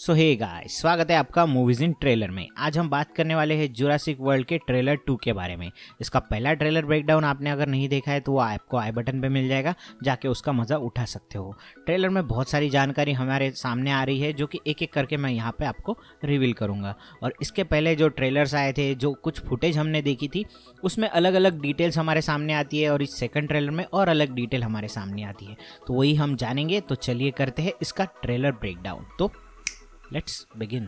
सो hey guys, स्वागत है आपका मूवीज इन ट्रेलर में। आज हम बात करने वाले हैं जुरासिक वर्ल्ड के ट्रेलर 2 के बारे में। इसका पहला ट्रेलर ब्रेकडाउन आपने अगर नहीं देखा है तो वो आपको आई बटन पे मिल जाएगा, जाके उसका मजा उठा सकते हो। ट्रेलर में बहुत सारी जानकारी हमारे सामने आ रही है जो कि एक एक करके मैं यहाँ पे आपको रिवील करूंगा। और इसके पहले जो ट्रेलर्स आए थे, जो कुछ फुटेज हमने देखी थी, उसमें अलग अलग डिटेल्स हमारे सामने आती है और इस सेकंड ट्रेलर में और अलग डिटेल हमारे सामने आती है, तो वही हम जानेंगे। तो चलिए करते हैं इसका ट्रेलर ब्रेकडाउन। तो Let's begin.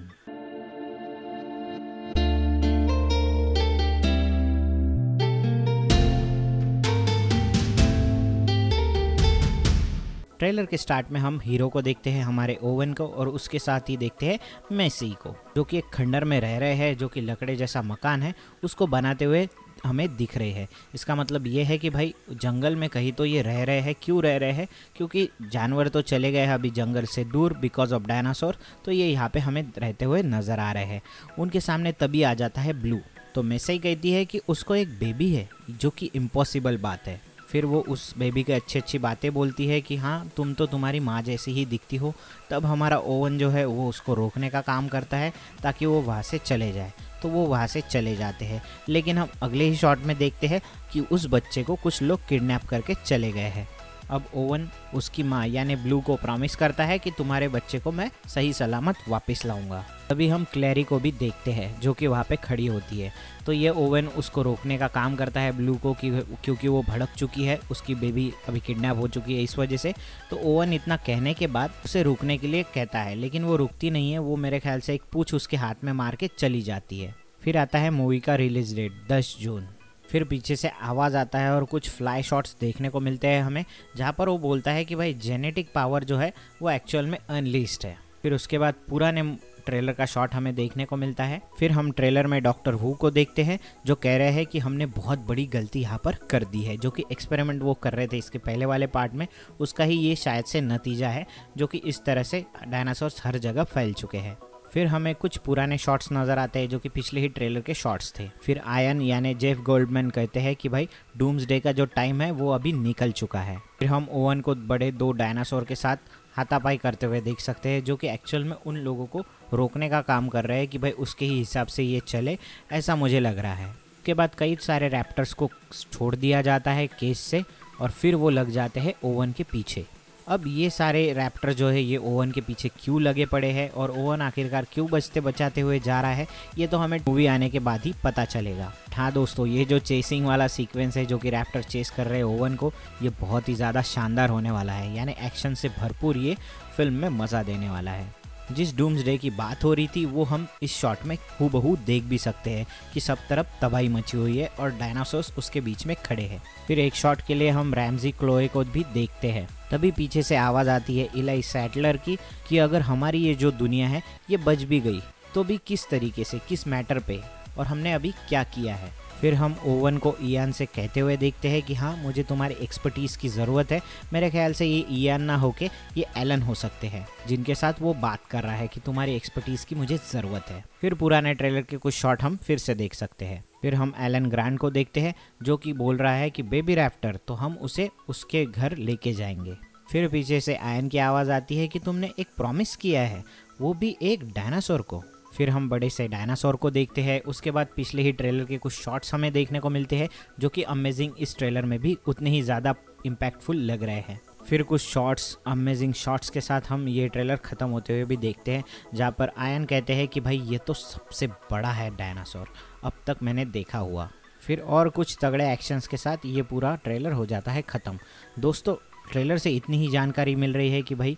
ट्रेलर के स्टार्ट में हम हीरो को देखते हैं, हमारे ओवन को, और उसके साथ ही देखते हैं मेसी को, जो कि एक खंडर में रह रहे हैं, जो कि लकड़े जैसा मकान है उसको बनाते हुए हमें दिख रहे हैं। इसका मतलब ये है कि भाई जंगल में कहीं तो ये रह रहे हैं। क्यों रह रहे हैं? क्योंकि जानवर तो चले गए हैं अभी जंगल से दूर बिकॉज ऑफ डायनासोर, तो ये यहाँ पे हमें रहते हुए नज़र आ रहे हैं। उनके सामने तभी आ जाता है ब्लू। तो मेसी कहती है कि उसको एक बेबी है, जो कि इम्पॉसिबल बात है। फिर वो उस बेबी के अच्छी बातें बोलती है कि हाँ, तुम तो तुम्हारी माँ जैसी ही दिखती हो। तब हमारा ओवन जो है वो उसको रोकने का काम करता है ताकि वो वहाँ से चले जाए। तो वो वहाँ से चले जाते हैं, लेकिन हम अगले ही शॉट में देखते हैं कि उस बच्चे को कुछ लोग किडनैप करके चले गए हैं। अब ओवन उसकी माँ यानी ब्लू को प्रॉमिस करता है कि तुम्हारे बच्चे को मैं सही सलामत वापस लाऊंगा। तभी हम क्लैरी को भी देखते हैं, जो कि वहाँ पे खड़ी होती है। तो ये ओवन उसको रोकने का काम करता है ब्लू को, क्योंकि वो भड़क चुकी है, उसकी बेबी अभी किडनैप हो चुकी है इस वजह से। तो ओवन इतना कहने के बाद उसे रुकने के लिए कहता है, लेकिन वो रुकती नहीं है। वो मेरे ख्याल से एक पूंछ उसके हाथ में मार के चली जाती है। फिर आता है मूवी का रिलीज डेट 10 जून। फिर पीछे से आवाज़ आता है और कुछ फ्लाई शॉट्स देखने को मिलते हैं हमें, जहाँ पर वो बोलता है कि भाई जेनेटिक पावर जो है वो एक्चुअल में अनलीस्ड है। फिर उसके बाद पुराने ट्रेलर का शॉट हमें देखने को मिलता है। फिर हम ट्रेलर में डॉक्टर हू को देखते हैं, जो कह रहे हैं कि हमने बहुत बड़ी गलती यहाँ पर कर दी है। जो कि एक्सपेरिमेंट वो कर रहे थे इसके पहले वाले पार्ट में, उसका ही ये शायद से नतीजा है, जो कि इस तरह से डायनासोर्स हर जगह फैल चुके हैं। फिर हमें कुछ पुराने शॉट्स नज़र आते हैं जो कि पिछले ही ट्रेलर के शॉट्स थे। फिर आयन यानी जेफ गोल्डमैन कहते हैं कि भाई डूम्सडे का जो टाइम है वो अभी निकल चुका है। फिर हम ओवन को बड़े 2 डायनासोर के साथ हाथापाई करते हुए देख सकते हैं, जो कि एक्चुअल में उन लोगों को रोकने का काम कर रहे हैं कि भाई उसके ही हिसाब से ये चले, ऐसा मुझे लग रहा है। उसके बाद कई सारे रैप्टर्स को छोड़ दिया जाता है केस से, और फिर वो लग जाते हैं ओवन के पीछे। अब ये सारे रैप्टर जो है ये ओवन के पीछे क्यों लगे पड़े हैं और ओवन आखिरकार क्यों बचते बचाते हुए जा रहा है, ये तो हमें मूवी आने के बाद ही पता चलेगा। हाँ दोस्तों, ये जो चेसिंग वाला सीक्वेंस है, जो कि रैप्टर चेस कर रहे हैं ओवन को, ये बहुत ही ज़्यादा शानदार होने वाला है। यानी एक्शन से भरपूर ये फिल्म में मज़ा देने वाला है। जिस डूम्सडे की बात हो रही थी वो हम इस शॉट में हूबहू देख भी सकते हैं कि सब तरफ तबाही मची हुई है और डायनासोर्स उसके बीच में खड़े हैं। फिर एक शॉट के लिए हम रैमजी क्लोए को भी देखते हैं। तभी पीछे से आवाज़ आती है इलाई सैटलर की कि अगर हमारी ये जो दुनिया है ये बच भी गई तो भी किस तरीके से, किस मैटर पे, और हमने अभी क्या किया है। फिर हम ओवन को इयान से कहते हुए देखते हैं कि हाँ, मुझे तुम्हारी एक्सपर्टीज़ की ज़रूरत है। मेरे ख्याल से ये इयान ना होके ये एलन हो सकते हैं, जिनके साथ वो बात कर रहा है कि तुम्हारी एक्सपर्टीज़ की मुझे ज़रूरत है। फिर पुराने ट्रेलर के कुछ शॉट हम फिर से देख सकते हैं। फिर हम एलन ग्रांट को देखते हैं, जो कि बोल रहा है कि बेबी रैप्टर, तो हम उसे उसके घर लेके जाएंगे। फिर पीछे से आयन की आवाज़ आती है कि तुमने एक प्रॉमिस किया है, वो भी एक डायनासोर को। फिर हम बड़े से डायनासोर को देखते हैं। उसके बाद पिछले ही ट्रेलर के कुछ शॉट्स हमें देखने को मिलते हैं, जो कि अमेजिंग इस ट्रेलर में भी उतने ही ज़्यादा इम्पैक्टफुल लग रहे हैं। फिर कुछ शॉट्स, अमेजिंग शॉट्स के साथ हम ये ट्रेलर ख़त्म होते हुए भी देखते हैं, जहाँ पर आयन कहते हैं कि भाई ये तो सबसे बड़ा है डायनासोर अब तक मैंने देखा हुआ। फिर और कुछ तगड़े एक्शंस के साथ ये पूरा ट्रेलर हो जाता है ख़त्म। दोस्तों, ट्रेलर से इतनी ही जानकारी मिल रही है कि भाई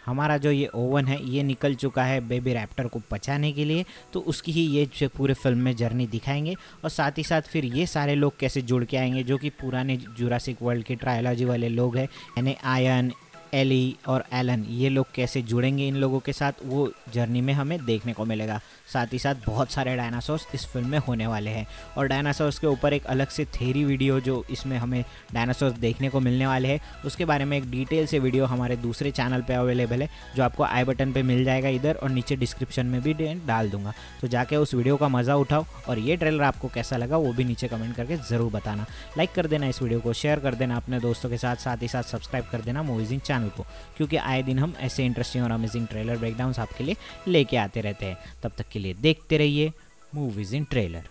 हमारा जो ये ओवन है ये निकल चुका है बेबी रैप्टर को बचाने के लिए, तो उसकी ही ये पूरे फिल्म में जर्नी दिखाएंगे। और साथ ही साथ फिर ये सारे लोग कैसे जुड़ के आएंगे, जो कि पुराने जुरासिक वर्ल्ड के ट्रायलॉजी वाले लोग हैं, यानी आयन, एली और एलन, ये लोग कैसे जुड़ेंगे इन लोगों के साथ, वो जर्नी में हमें देखने को मिलेगा। साथ ही साथ बहुत सारे डायनासोर्स इस फिल्म में होने वाले हैं, और डायनासोर्स के ऊपर एक अलग से थ्योरी वीडियो जो इसमें हमें डायनासोर्स देखने को मिलने वाले हैं, उसके बारे में एक डिटेल से वीडियो हमारे दूसरे चैनल पे अवेलेबल है, जो आपको आई बटन पे मिल जाएगा इधर, और नीचे डिस्क्रिप्शन में भी डाल दूंगा। तो जाके उस वीडियो का मज़ा उठाओ, और ये ट्रेलर आपको कैसा लगा वो भी नीचे कमेंट करके ज़रूर बताना। लाइक कर देना इस वीडियो को, शेयर कर देना अपने दोस्तों के साथ, साथ ही साथ सब्सक्राइब कर देना मूवीज़ इन चैनल। चैनल को, क्योंकि आए दिन हम ऐसे इंटरेस्टिंग और अमेजिंग ट्रेलर ब्रेकडाउन्स आपके लिए लेके आते रहते हैं। तब तक के लिए देखते रहिए मूवीज़ इन ट्रेलर।